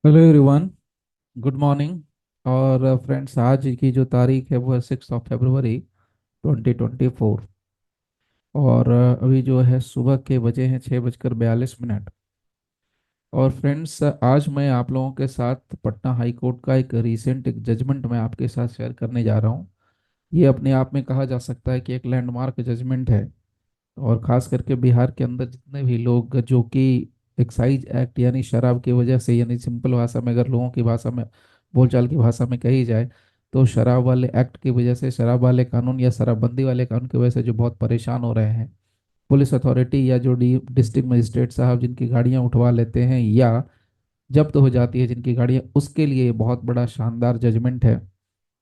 Hello everyone. Good morning. और friends, आज की जो तारीख है वो है 6 फरवरी 2024। और अभी जो है सुबह के बजे हैं 6:42। और फ्रेंड्स, आज मैं आप लोगों के साथ पटना हाई कोर्ट का एक रीसेंट एक जजमेंट मैं आपके साथ शेयर करने जा रहा हूँ। ये अपने आप में कहा जा सकता है कि एक लैंडमार्क जजमेंट है। और ख़ास करके बिहार के अंदर जितने भी लोग जो कि एक्साइज एक्ट यानी शराब की वजह से, यानी सिंपल भाषा में अगर लोगों की भाषा में, बोलचाल की भाषा में कही जाए, तो शराब वाले एक्ट की वजह से, शराब वाले कानून या शराबबंदी वाले कानून की वजह से जो बहुत परेशान हो रहे हैं, पुलिस अथॉरिटी या जो डी डिस्ट्रिक्ट मजिस्ट्रेट साहब जिनकी गाड़ियां उठवा लेते हैं या जब्त हो जाती है जिनकी गाड़ियां, उसके लिए ये बहुत बड़ा शानदार जजमेंट है।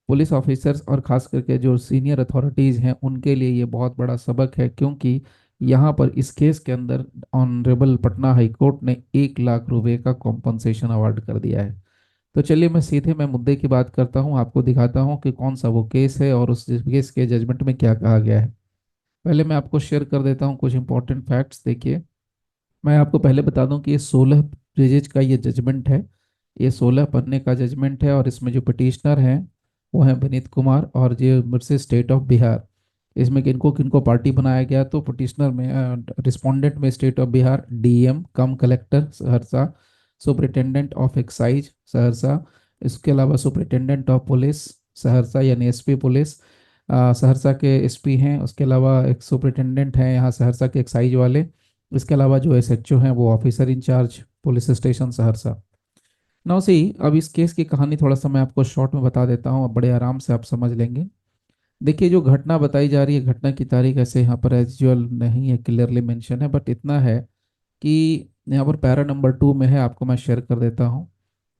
पुलिस ऑफिसर्स और खास करके जो सीनियर अथॉरिटीज़ हैं उनके लिए ये बहुत बड़ा सबक है, क्योंकि यहाँ पर इस केस के अंदर ऑनरेबल पटना हाई कोर्ट ने 1 लाख रुपए का कॉम्पनसेशन अवार्ड कर दिया है। तो चलिए मैं मुद्दे की बात करता हूँ, आपको दिखाता हूँ कि कौन सा वो केस है और उस केस के जजमेंट में क्या कहा गया है। पहले मैं आपको शेयर कर देता हूँ कुछ इंपॉर्टेंट फैक्ट्स। देखिए, मैं आपको पहले बता दूं कि ये 16 पेजेज का ये जजमेंट है। ये 16 पन्ने का जजमेंट है और इसमें जो पिटिशनर हैं वो हैं विनीत कुमार और ये वर्सेस स्टेट ऑफ बिहार। इसमें किनको किनको पार्टी बनाया गया, तो पिटिशनर में रिस्पोंडेंट में state of Bihar, DM come collector Saharsa, superintendent of excise Saharsa, इसके अलावा सुपरिटेंडेंट ऑफ पुलिस सहरसा यानी एसपी पुलिस, सहरसा के एसपी हैं। उसके अलावा एक सुपरिटेंडेंट हैं यहाँ सहरसा के एक्साइज वाले। इसके अलावा जो एसएचओ हैं वो officer in charge police station Saharsa. Now see, अब इस केस की कहानी थोड़ा सा मैं आपको शॉर्ट में बता देता हूँ, अब बड़े आराम से आप समझ लेंगे। देखिए, जो घटना बताई जा रही है, घटना की तारीख ऐसे यहाँ पर एज यूजुअल नहीं है, क्लियरली मेंशन है, बट इतना है कि यहाँ पर पैरा नंबर 2 में है, आपको मैं शेयर कर देता हूँ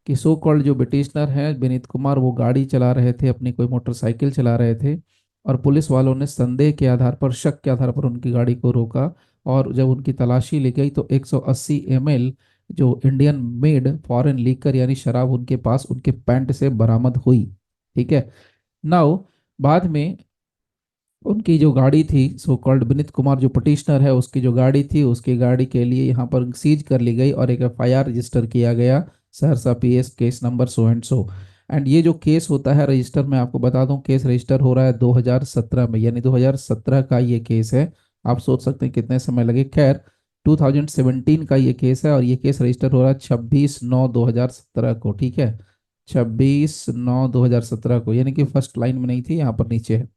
कि सो कॉल्ड जो पिटिशनर है विनीत कुमार, वो गाड़ी चला रहे थे, अपनी कोई मोटरसाइकिल चला रहे थे। और पुलिस वालों ने संदेह के आधार पर, शक के आधार पर उनकी गाड़ी को रोका। और जब उनकी तलाशी ली गई तो 180 ml जो इंडियन मेड फॉरेन लीकर यानी शराब उनके पास उनके पैंट से बरामद हुई। ठीक है। नाउ, बाद में उनकी जो गाड़ी थी, सो कॉल्ड विनीत कुमार जो पिटिशनर है उसकी जो गाड़ी थी, उसकी गाड़ी के लिए यहाँ पर सीज कर ली गई और एक एफआईआर रजिस्टर किया गया, Saharsa PS case number so and so. And ये जो केस होता है रजिस्टर, मैं आपको बता दूं, केस रजिस्टर हो रहा है 2017 में, यानी 2017 का ये केस है। आप सोच सकते हैं कितने समय लगे, खैर 2017 का ये केस है और ये केस रजिस्टर हो रहा है 26/9/2017 को। ठीक है, 26/9/2017 को, यानी कि फर्स्ट लाइन में नहीं थी, यहाँ पर नीचे है।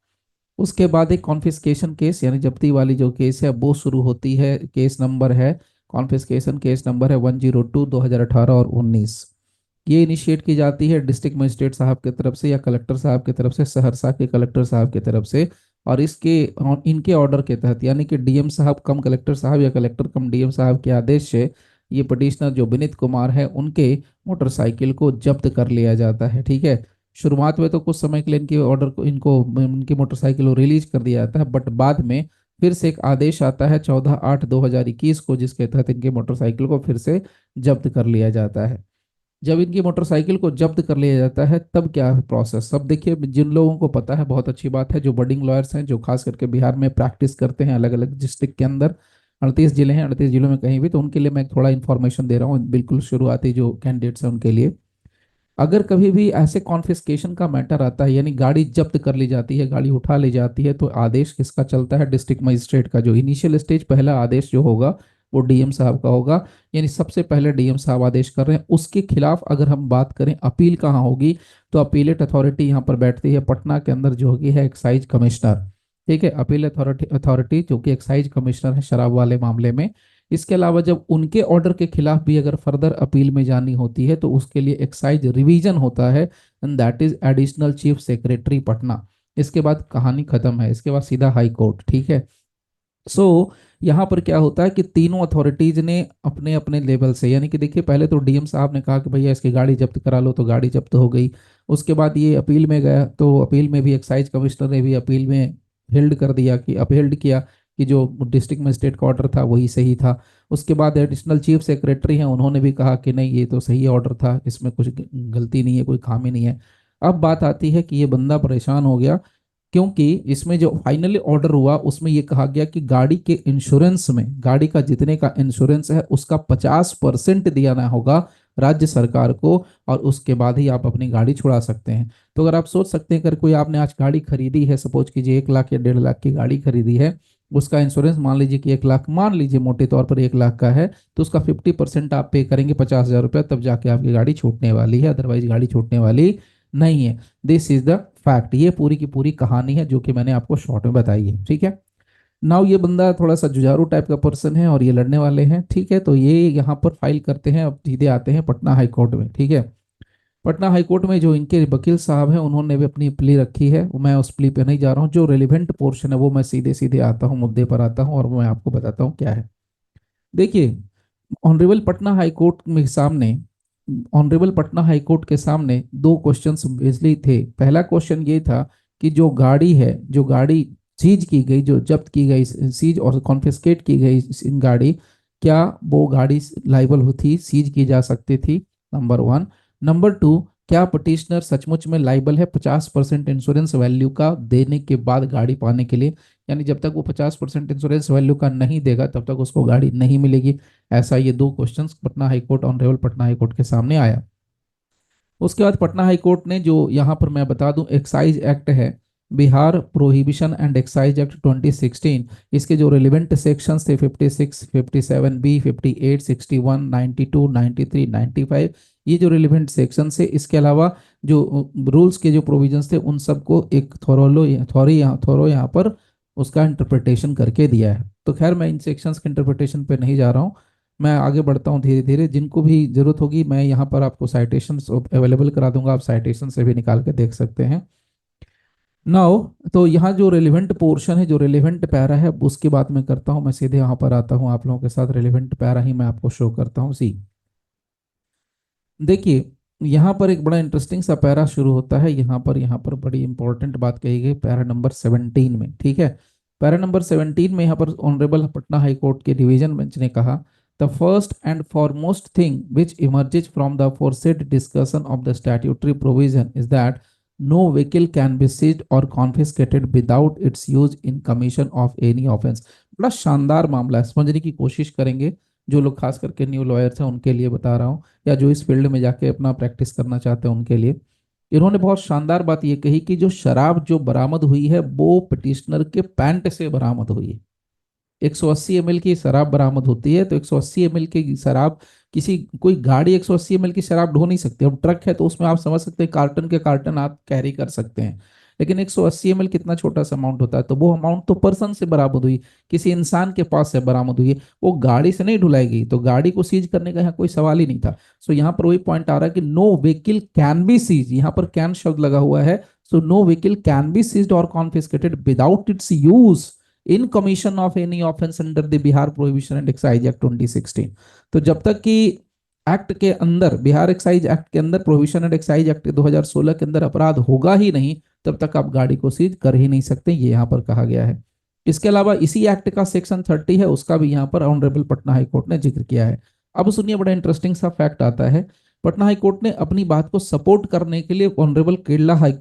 उसके बाद एक कॉन्फिस्केशन केस यानी जब्ती वाली जो केस है वो शुरू होती है। केस नंबर है, कॉन्फिस्केशन केस नंबर है 102/2018 और 19। ये इनिशिएट की जाती है डिस्ट्रिक्ट मजिस्ट्रेट साहब की तरफ से या कलेक्टर साहब की तरफ से, सहरसा के कलेक्टर साहब की तरफ से। और इनके ऑर्डर के तहत, यानी कि डीएम साहब कम कलेक्टर साहब या कलेक्टर कम डीएम साहब के आदेश से ये पिटिशनर जो विनीत कुमार है उनके मोटरसाइकिल को जब्त कर लिया जाता है। ठीक है। शुरुआत में तो कुछ समय के लिए इनके ऑर्डर को, इनको इनकी मोटरसाइकिल को रिलीज कर दिया जाता है, बट बाद में फिर से एक आदेश आता है 14/8/2021 को, जिसके तहत इनके मोटरसाइकिल को फिर से जब्त कर लिया जाता है। जब इनकी मोटरसाइकिल को जब्त कर लिया जाता है तब क्या है प्रोसेस, सब देखिए, जिन लोगों को पता है बहुत अच्छी बात है, जो बडिंग लॉयर्स हैं, जो खास करके बिहार में प्रैक्टिस करते हैं अलग अलग डिस्ट्रिक्ट के अंदर, 38 जिले हैं, 38 जिलों में कहीं भी, तो उनके लिए मैं थोड़ा इन्फॉर्मेशन दे रहा हूँ, बिल्कुल शुरुआती जो कैंडिडेट्स हैं उनके लिए। अगर कभी भी ऐसे कॉन्फिस्केशन का मैटर आता है, यानी गाड़ी जब्त कर ली जाती है, गाड़ी उठा ली जाती है, तो आदेश किसका चलता है, डिस्ट्रिक्ट मजिस्ट्रेट का। जो इनिशियल स्टेज पहला आदेश जो होगा वो डीएम साहब का होगा, यानी सबसे पहले डीएम साहब आदेश कर रहे हैं। उसके खिलाफ अगर हम बात करें अपील कहाँ होगी, तो अपीलेट अथॉरिटी यहाँ पर बैठती है पटना के अंदर, जो होगी है एक्साइज कमिश्नर। ठीक है, अपील अथॉरिटी अथॉरिटी जो कि एक्साइज कमिश्नर है शराब वाले मामले में। इसके अलावा जब उनके ऑर्डर के खिलाफ भी अगर फर्दर अपील में जानी होती है तो उसके लिए एक्साइज रिवीजन होता है, and that is additional chief secretary Patna. इसके बाद कहानी खत्म है, इसके बाद सीधा हाई कोर्ट। ठीक है। सो यहाँ पर क्या होता है कि तीनों अथॉरिटीज ने अपने अपने लेवल से, यानी कि देखिए, पहले तो डीएम साहब ने कहा कि भैया इसकी गाड़ी जब्त करा लो, तो गाड़ी जब्त हो गई। उसके बाद ये अपील में गया, तो अपील में भी एक्साइज कमिश्नर ने भी अपील में हेल्ड कर दिया, कि अपहेल्ड किया कि जो डिस्ट्रिक्ट मजिस्ट्रेट का ऑर्डर था वही सही था। उसके बाद एडिशनल चीफ सेक्रेटरी हैं, उन्होंने भी कहा कि नहीं, ये तो सही ऑर्डर था, इसमें कुछ गलती नहीं है, कोई खामी नहीं है। अब बात आती है कि ये बंदा परेशान हो गया, क्योंकि इसमें जो फाइनली ऑर्डर हुआ उसमें यह कहा गया कि गाड़ी के इंश्योरेंस में, गाड़ी का जितने का इंश्योरेंस है उसका 50% दिया ना होगा, राज्य सरकार को, और उसके बाद ही आप अपनी गाड़ी छुड़ा सकते हैं। तो अगर आप सोच सकते हैं, अगर कोई आपने आज गाड़ी खरीदी है, सपोज कीजिए 1 लाख या 1.5 लाख की गाड़ी खरीदी है, उसका इंश्योरेंस मान लीजिए कि 1 लाख, मान लीजिए मोटे तौर पर 1 लाख का है, तो उसका 50% आप पे करेंगे 50,000 रुपया, तब जाके आपकी गाड़ी छूटने वाली है, अदरवाइज गाड़ी छूटने वाली नहीं है। This is the fact. ये पूरी की पूरी कहानी है जो कि मैंने आपको शॉर्ट में बताई है, ठीक है। नाउ ये बंदा थोड़ा सा जुझारू टाइप का पर्सन है और ये लड़ने वाले हैं, ठीक है। तो ये यहाँ पर फाइल करते हैं, अब सीधे आते हैं पटना हाई कोर्ट में, ठीक है। पटना हाई कोर्ट में जो इनके वकील साहब हैं, उन्होंने भी अपनी प्ली रखी है। मैं उस प्ली पे नहीं जा रहा हूँ, जो रेलिवेंट पोर्शन है वो मैं सीधे सीधे आता हूँ, मुद्दे पर आता हूँ और मैं आपको बताता हूँ क्या है। देखिए, ऑनरेबल पटना हाई कोर्ट में सामने ऑनरेबल पटना हाई कोर्ट के सामने दो क्वेश्चंस बेसिकली थे। पहला क्वेश्चन ये था कि जो गाड़ी है, जो गाड़ी सीज की गई, जो जब्त की गई, सीज और कॉन्फिस्केट की गई गाड़ी, क्या वो गाड़ी लाइबल होती, सीज की जा सकती थी? Number one. नंबर टू, क्या पटिशनर सचमुच में लाइबल है 50% इंश्योरेंस वैल्यू का देने के बाद गाड़ी पाने के लिए? यानी जब तक वो 50% इंश्योरेंस वैल्यू का नहीं देगा तब तक उसको गाड़ी नहीं मिलेगी। ऐसा ये दो questions Patna high court, honourable Patna high court के सामने आया। उसके बाद पटना हाई कोर्ट ने, जो यहाँ पर मैं बता दूं, एक्साइज एक्ट है, Bihar prohibition and excise act 2016, इसके जो रिलेवेंट सेक्शंस थे 56, 57B, 58, 61, 92, 93, 95, ये जो रिलेवेंट सेक्शन है, इसके अलावा जो रूल्स के जो प्रोविजंस थे, उन सबको एक थोरो यहाँ पर उसका इंटरप्रिटेशन करके दिया है। तो खैर, मैं इन सेक्शंस के इंटरप्रिटेशन पे नहीं जा रहा हूँ, मैं आगे बढ़ता हूँ धीरे धीरे। जिनको भी जरूरत होगी मैं यहाँ पर आपको साइटेशन अवेलेबल करा दूंगा, आप साइटेशन से भी निकाल के देख सकते हैं। नाउ, तो यहाँ जो रेलिवेंट पोर्शन है, जो रेलिवेंट पैरा है, उसकी बात मैं करता हूँ। मैं सीधे यहाँ पर आता हूँ, आप लोगों के साथ रेलिवेंट पैरा ही मैं आपको शो करता हूँ। सी, देखिए, यहाँ पर एक बड़ा इंटरेस्टिंग सा पैरा शुरू होता है। यहाँ पर बड़ी इंपॉर्टेंट बात कही गई पैरा नंबर 17 में, ठीक है। पैरा नंबर 17 में यहाँ पर ऑनरेबल पटना हाई कोर्ट के डिवीजन बेंच ने कहा, the first and foremost thing which emerges from the foresaid discussion of the statutory provision is that no vehicle can be seized or confiscated without its use in commission of any offence. बड़ा शानदार मामला है, समझने की कोशिश करेंगे। जो लोग खास करके न्यू लॉयर्स हैं उनके लिए बता रहा हूँ, या जो इस फील्ड में जाके अपना प्रैक्टिस करना चाहते हैं उनके लिए। इन्होंने बहुत शानदार बात ये कही कि जो शराब जो बरामद हुई है वो पिटिशनर के पैंट से बरामद हुई है। 180 ml की शराब बरामद होती है, तो 180 ml की शराब, किसी कोई गाड़ी 180 ml की शराब ढो नहीं सकती। अब ट्रक है तो उसमें आप समझ सकते हैं कार्टन के कार्टन आप कैरी कर सकते हैं, लेकिन 180 ml कितना छोटा सा अमाउंट होता है। तो वो अमाउंट तो पर्सन से बरामद हुई, किसी इंसान के पास से बरामद हुई है, वो गाड़ी से नहीं ढुलाई गई, तो गाड़ी को सीज करने का यहाँ कोई सवाल ही नहीं था। सो यहाँ पर वही पॉइंट आ रहा है कि no vehicle can be seize, यहाँ पर कैन शब्द लगा हुआ है। So no vehicle can be seized or confiscated without its use in commission of any offence under the Bihar prohibition and excise act 2016। तो जब तक कि एक्ट के अंदर, बिहार एक्साइज एक्ट के अंदर, प्रोहिबिशन एंड एक्साइज एक्ट 2016 के अंदर अपराध होगा ही नहीं, तब तक आप गाड़ी को सीज कर ही नहीं सकते, ये यहाँ पर कहा गया है। इसके अलावा इसी एक्ट का सेक्शन 30 है, उसका भी यहाँ पर ऑनरेबल पटना हाई कोर्ट ने जिक्र किया है। अब सुनिए, बड़ा इंटरेस्टिंग सा फैक्ट आता है। पटना हाई कोर्ट ने अपनी बात को सपोर्ट करने के लिए ऑनरेबल केरला हाई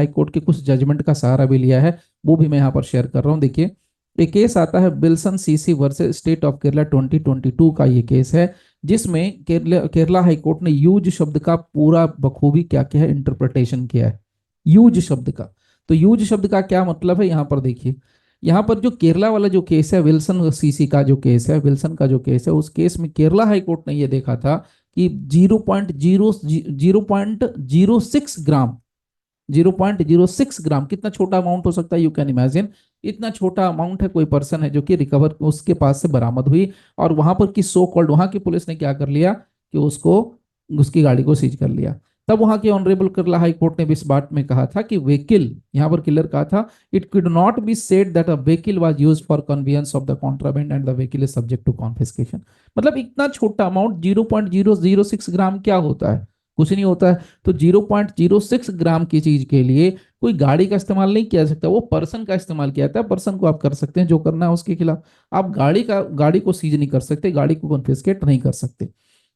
कोर्ट के कुछ जजमेंट का सहारा भी लिया है, वो भी मैं यहाँ पर शेयर कर रहा हूँ। देखिए, एक केस आता है Bilson CC versus state of Kerala 2022 का, ये केस है जिसमें केरला हाई कोर्ट ने यूज शब्द का पूरा बखूबी क्या क्या है, इंटरप्रिटेशन किया है यूज शब्द का। तो यूज शब्द का क्या मतलब है, यहाँ पर देखिए। यहाँ पर जो केरला वाला जो केस है, विल्सन सीसी का जो केस है, विल्सन का जो केस है, उस केस में केरला हाई कोर्ट ने ये देखा था कि 0.06 ग्राम, 0.06 ग्राम कितना छोटा अमाउंट हो सकता है, यू कैन इमेजिन। इतना छोटा अमाउंट है, कोई पर्सन है जो कि रिकवर उसके पास से बरामद हुई, और वहां पर की सो कॉल्ड वहां की पुलिस ने क्या कर लिया कि उसको, उसकी गाड़ी को सीज कर लिया। तब वहां के ऑनरेबल केरला हाई कोर्ट ने भी इस बात में कहा था कि व्हीकल, यहाँ पर किलर कहा था, it could not be said that a vehicle was used for convenience of the contraband and the vehicle is subject to confiscation. मतलब इतना छोटा अमाउंट 0.006 ग्राम क्या होता है, कुछ नहीं होता है। तो 0.06 ग्राम की चीज के लिए कोई गाड़ी का इस्तेमाल नहीं किया जा सकता, वो पर्सन का इस्तेमाल किया जाता है। पर्सन को आप कर सकते हैं जो करना है उसके खिलाफ, आप गाड़ी को सीज नहीं कर सकते, गाड़ी को कॉन्फिस्केट नहीं कर सकते।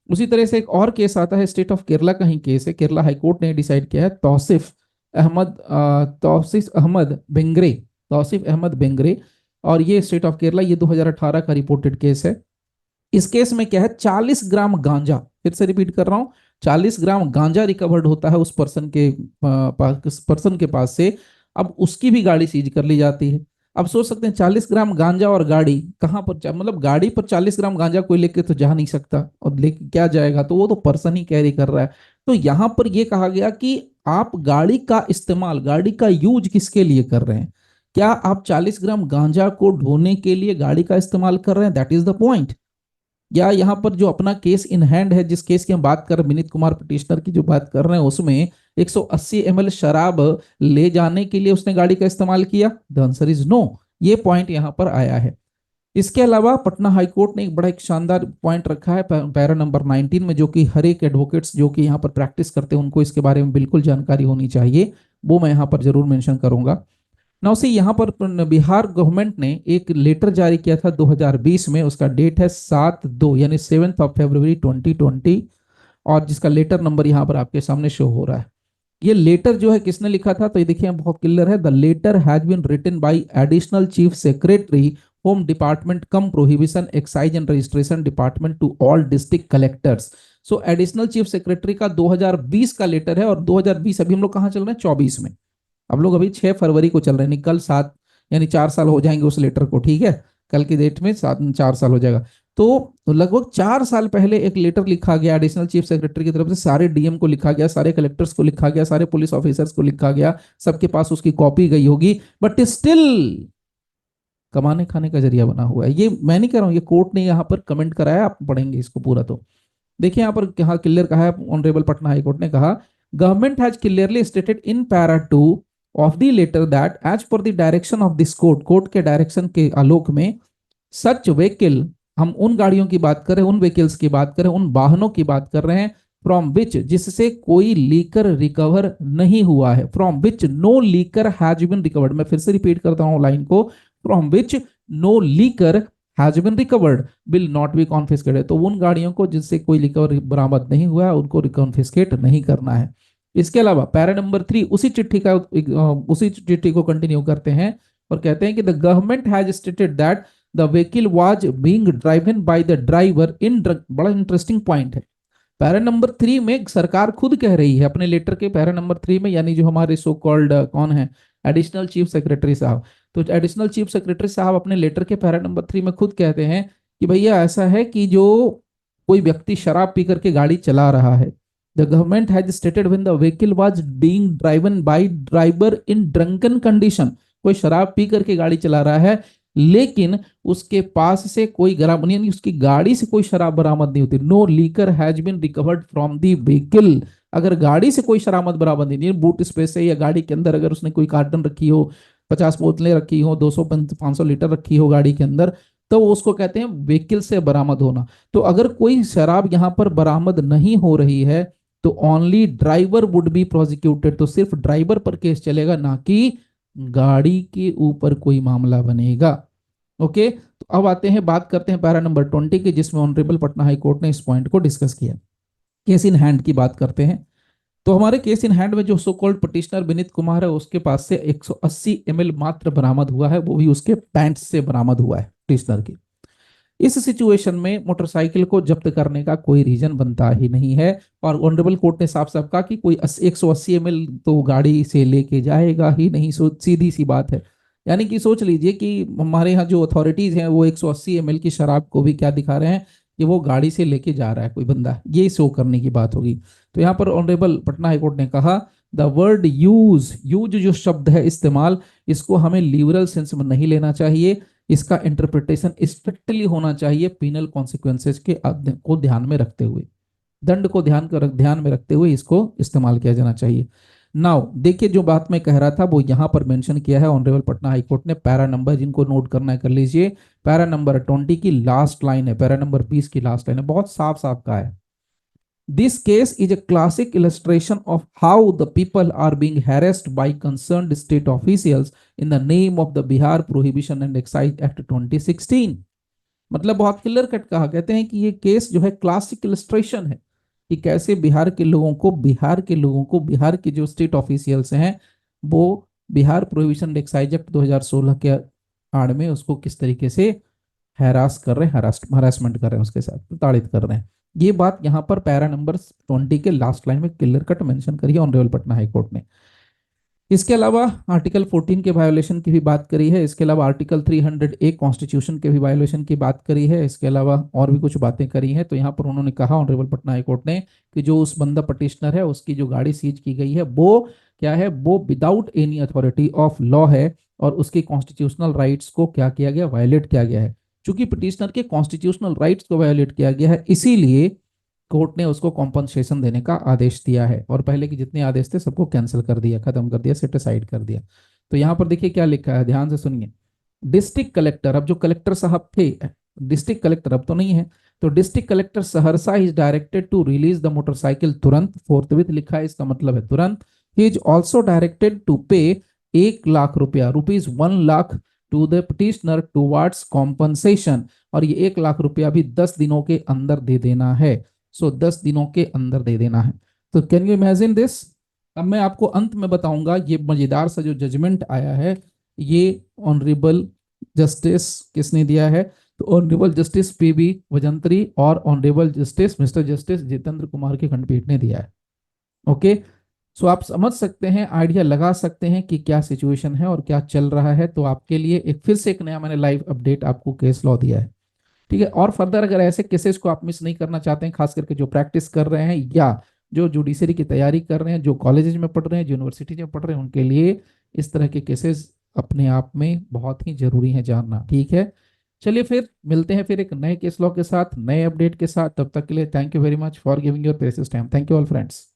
उसी तरह से एक और केस आता है, स्टेट ऑफ केरला का ही केस है। केरला हाईकोर्ट ने डिसाइड किया है, तौसीफ अहमद बेंगरे, और ये स्टेट ऑफ केरला, ये 2018 का रिपोर्टेड केस है। इस केस में क्या है, 40 ग्राम गांजा, फिर से रिपीट कर रहा हूँ, 40 ग्राम गांजा रिकवर्ड होता है उस पर्सन के पास से। अब उसकी भी गाड़ी सीज कर ली जाती है। अब सोच सकते हैं 40 ग्राम गांजा और गाड़ी कहाँ पर मतलब गाड़ी पर 40 ग्राम गांजा कोई लेके तो जा नहीं सकता, और लेके क्या जाएगा, तो वो तो पर्सन ही कैरी कर रहा है। तो यहां पर ये कहा गया कि आप गाड़ी का इस्तेमाल, गाड़ी का यूज किसके लिए कर रहे हैं? क्या आप 40 ग्राम गांजा को ढोने के लिए गाड़ी का इस्तेमाल कर रहे हैं? That is the point. या यहाँ पर जो अपना केस इन हैंड है, जिस केस की हम बात कर रहे हैं, विनीत कुमार पिटिशनर की जो बात कर रहे हैं, उसमें 180 ml शराब ले जाने के लिए उसने गाड़ी का इस्तेमाल किया? The answer is no. ये पॉइंट यहाँ पर आया है। इसके अलावा पटना हाईकोर्ट ने एक बड़ा एक शानदार पॉइंट रखा है पैरा नंबर 19 में, जो कि हर एक एडवोकेट्स जो कि यहाँ पर प्रैक्टिस करते हैं उनको इसके बारे में बिल्कुल जानकारी होनी चाहिए, वो मैं यहाँ पर जरूर मेंशन करूंगा। ना उसे यहाँ पर बिहार गवर्नमेंट ने एक लेटर जारी किया था 2020 में, उसका डेट है 7/2 यानी 7 फरवरी 2020, और जिसका लेटर नंबर यहाँ पर आपके सामने शो हो रहा है। ये लेटर जो है किसने लिखा था, तो ये देखिए बहुत क्लियर है, the letter has been written by additional chief secretary home department cum prohibition excise and registration department to all district collectors. So additional chief secretary का 2020 का लेटर है, और 2020 अभी हम लोग कहाँ चल रहे हैं, 24 में। हम लोग अभी 6 फरवरी को चल रहे हैं, कल 7 यानी 4 साल हो जाएंगे उस लेटर को, ठीक है, कल की डेट में 4 साल हो जाएगा। तो लगभग 4 साल पहले एक लेटर लिखा गया एडिशनल चीफ सेक्रेटरी की तरफ से, सारे डीएम को लिखा गया, सारे कलेक्टर्स को लिखा गया, सारे पुलिस ऑफिसर्स को लिखा गया, सबके पास उसकी कॉपी गई होगी, बट स्टिल कमाने खाने का जरिया बना हुआ है। ये मैं नहीं कह रहा हूं, ये कोर्ट ने यहाँ पर कमेंट कराया, आप पढ़ेंगे इसको पूरा तो देखिए यहाँ पर क्या क्लियर कहा है ऑनरेबल पटना हाईकोर्ट ने कहा, government has clearly stated in para 2 of the letter that as per the direction of this court, court के डायरेक्शन के आलोक में, सच व्हीकल, हम उन गाड़ियों की बात कर रहे हैं, उन व्हीकल्स की बात कर रहे हैं, उन वाहनों की बात कर रहे हैं, फ्रॉम विच, जिससे कोई लीकर रिकवर नहीं हुआ है, from which no liquor has been recovered. मैं फिर से रिपीट करता हूं लाइन को, from which no liquor has been recovered will not be confiscated. तो उन गाड़ियों को जिससे कोई लिकर बरामद नहीं हुआ है उनको कॉन्फिस्केट नहीं करना है। इसके अलावा पैरा नंबर 3 उसी चिट्ठी का उसी चिट्ठी को कंटिन्यू करते हैं और कहते हैं कि the government has stated that the vehicle was being driven by the driver in, बड़ा इंटरेस्टिंग पॉइंट है। पैरा नंबर 3 में सरकार खुद कह रही है अपने लेटर के पैरा नंबर 3 में, यानी जो हमारे सो कॉल्ड कौन है, एडिशनल चीफ सेक्रेटरी साहब, तो एडिशनल चीफ सेक्रेटरी साहब अपने लेटर के पैरा नंबर 3 में खुद कहते हैं कि भैया ऐसा है कि जो कोई व्यक्ति शराब पी करके गाड़ी चला रहा है, the government has stated when the vehicle was being driven bye driver in drunken condition, कोई शराब पी करके गाड़ी चला रहा है लेकिन उसके पास से कोई बरामद यानी उसकी गाड़ी से कोई शराब बरामद नहीं होती, no liquor has been recovered from the vehicle. अगर गाड़ी से कोई शराब बरामद नहीं, बूट स्पेस से या गाड़ी के अंदर अगर उसने कोई कार्टन रखी हो, 50 बोतलें रखी हो, 200-500 लीटर रखी हो गाड़ी के अंदर, तो उसको कहते हैं व्हीकल से बरामद होना। तो अगर कोई शराब यहाँ पर बरामद नहीं हो रही है तो only driver would be prosecuted, तो सिर्फ ड्राइवर पर केस चलेगा, ना कि गाड़ी के ऊपर कोई मामला बनेगा। ओके, तो अब आते हैं, बात करते हैं पैरा नंबर 20 की, जिसमें ऑनरेबल पटना हाई कोर्ट ने इस पॉइंट को डिस्कस किया। केस इन हैंड की बात करते हैं। तो हमारे केस इन हैंड में जो so called petitioner Vineet Kumar है, उसके पास से 180 ml मात्र बरामद हुआ है, वो भी उसके पैंट से बरामद हुआ है पिटिशनर की। इस सिचुएशन में मोटरसाइकिल को जब्त करने का कोई रीजन बनता ही नहीं है, और ऑनरेबल कोर्ट ने साफ साफ कहा कि कोई 180 ml तो गाड़ी से लेके जाएगा ही नहीं, सीधी सी बात है। यानी कि सोच लीजिए कि हमारे यहाँ जो अथॉरिटीज हैं वो 180 ml की शराब को भी क्या दिखा रहे हैं कि वो गाड़ी से लेके जा रहा है कोई बंदा, ये शो करने की बात होगी। तो यहाँ पर ऑनरेबल पटना हाईकोर्ट ने कहा द वर्ड यूज, यूज जो शब्द है इस्तेमाल, इसको हमें लिबरल सेंस में नहीं लेना चाहिए, इसका इंटरप्रिटेशन स्ट्रिक्टली होना चाहिए पीनल कॉन्सिक्वेंसेज के को ध्यान में रखते हुए, दंड को ध्यान में रखते हुए इसको इस्तेमाल किया जाना चाहिए। नाउ देखिए, जो बात मैं कह रहा था वो यहां पर मेंशन किया है ऑनरेबल पटना हाईकोर्ट ने, पैरा नंबर, जिनको नोट करना है कर लीजिए, पैरा नंबर 20 की लास्ट लाइन है, पैरा नंबर 20 की लास्ट लाइन है, बहुत साफ साफ कहा है, this case is a classic illustration of how the people are being harassed by concerned state officials in the name of the Bihar Prohibition and Excise Act 2016। मतलब बहुत clear cut कहा, कहते हैं कि ये केस जो है क्लासिक इलस्ट्रेशन है कि कैसे बिहार के जो स्टेट ऑफिशियल्स हैं वो Bihar prohibition and excise act 2016 के आड़ में उसको किस तरीके से हैरास कर रहे हैं, हरासमेंट कर रहे हैं, उसके साथ प्रताड़ित कर रहे हैं। ये बात यहाँ पर पैरा नंबर 20 के लास्ट लाइन में क्लियर कट मेंशन करी है ऑनरेबल पटना हाई कोर्ट ने। इसके अलावा आर्टिकल 14 के वायोलेशन की भी बात करी है। इसके अलावा आर्टिकल 300 कॉन्स्टिट्यूशन के भी वायोलेशन की बात करी है। इसके अलावा और भी कुछ बातें करी हैं। तो यहाँ पर उन्होंने कहा ऑनरेबल पटना हाई कोर्ट ने कि जो उस बंदा पटिशनर है उसकी जो गाड़ी सीज की गई है वो क्या है, वो without any authority of law है और उसके कॉन्स्टिट्यूशनल राइट्स को क्या किया गया, वायोलेट किया गया है। चूंकि पिटिशनर के कॉन्स्टिट्यूशनल राइट्स को वायोलेट किया गया है, इसीलिए कोर्ट ने उसको कॉम्पनसेशन देने का आदेश दिया है और पहले के जितने आदेश थे सबको कैंसिल कर दिया, खत्म कर दिया, सेट असाइड कर दिया। तो यहाँ पर देखिए क्या लिखा है, ध्यान से सुनिए। डिस्ट्रिक्ट कलेक्टर, अब जो कलेक्टर साहब थे, डिस्ट्रिक्ट कलेक्टर अब तो नहीं है, तो district collector Saharsa is directed to release the motorcycle तुरंत, फोर्थविथ लिखा है, इसका मतलब है तुरंत। He is also directed to pay 1 lakh रुपया, ₹1 lakh to the petitioner towards compensation, और ये 1 लाख रुपया भी 10 दिनों के अंदर दे देना है। सो 10 दिनों के अंदर दे देना है। तो कैन यू इमेजिन दिस। अब मैं आपको अंत में बताऊंगा ये मजेदार सा जो जजमेंट आया है, ये ऑनरेबल जस्टिस किसने दिया है, तो ऑनरेबल जस्टिस पीबी वजंत्री और honourable justice mister justice Jitendra Kumar की खंडपीठ ने दिया है। ओके। सो आप समझ सकते हैं, आइडिया लगा सकते हैं कि क्या सिचुएशन है और क्या चल रहा है। तो आपके लिए एक फिर से एक नया मैंने लाइव अपडेट आपको केस लॉ दिया है। ठीक है। और फर्दर अगर ऐसे केसेस को आप मिस नहीं करना चाहते हैं, खास करके जो प्रैक्टिस कर रहे हैं या जो जुडिशरी की तैयारी कर रहे हैं, जो कॉलेजेस में पढ़ रहे हैं, जो यूनिवर्सिटीज में पढ़ रहे हैं, उनके लिए इस तरह के केसेस अपने आप में बहुत ही जरूरी है जानना। ठीक है। चलिए फिर मिलते हैं फिर एक नए केस लॉ के साथ, नए अपडेट के साथ। तब तक के लिए thank you very much for giving your precious time. Thank you all friends.